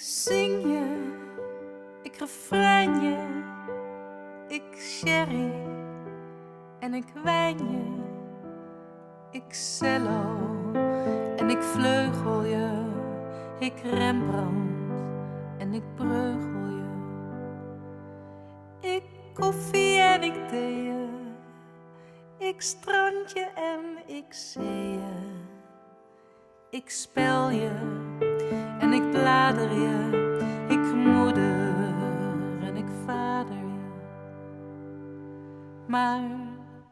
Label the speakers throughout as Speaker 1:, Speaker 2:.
Speaker 1: zing je, ik refrein je, ik sherry en ik wijn je, ik cello en ik vleugel je, ik Rembrandt en ik breugel je, ik koffie en ik thee je, ik strandje en ik zee je, ik spel je en ik blader je, ik moeder en ik vader je. Maar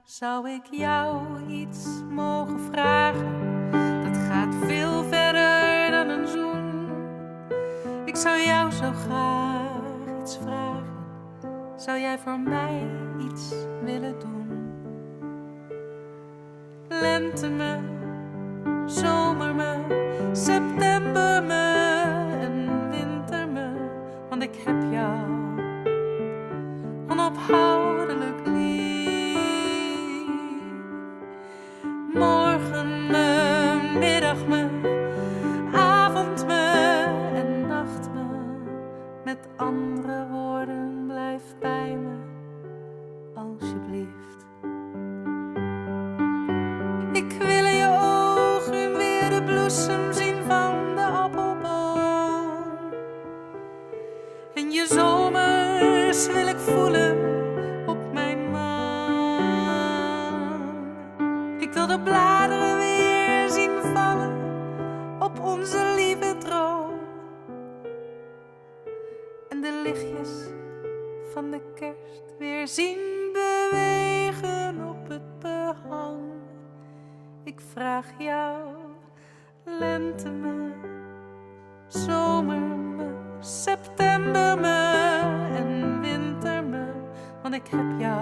Speaker 1: zou ik jou iets mogen vragen? Dat gaat veel verder dan een zoen. Ik zou jou zo graag iets vragen. Zou jij voor mij iets willen doen? Lente me, zomer me, september me en winter me, want ik heb jou onophoudelijk lief. Morgen me, middag me, avond me en nacht me. Met andere woorden, blijf bij me, alsjeblieft. Ik wil in je ogen weer de bloesem zien van de appelboom. En je zomers wil ik voelen op mijn maan. Ik wil de bladeren weer zien vallen op onze lieve droom. En de lichtjes van de kerst weer zien bewegen op het behang. Ik vraag jou, lente me, zomer me, september me en winter me, want ik heb jou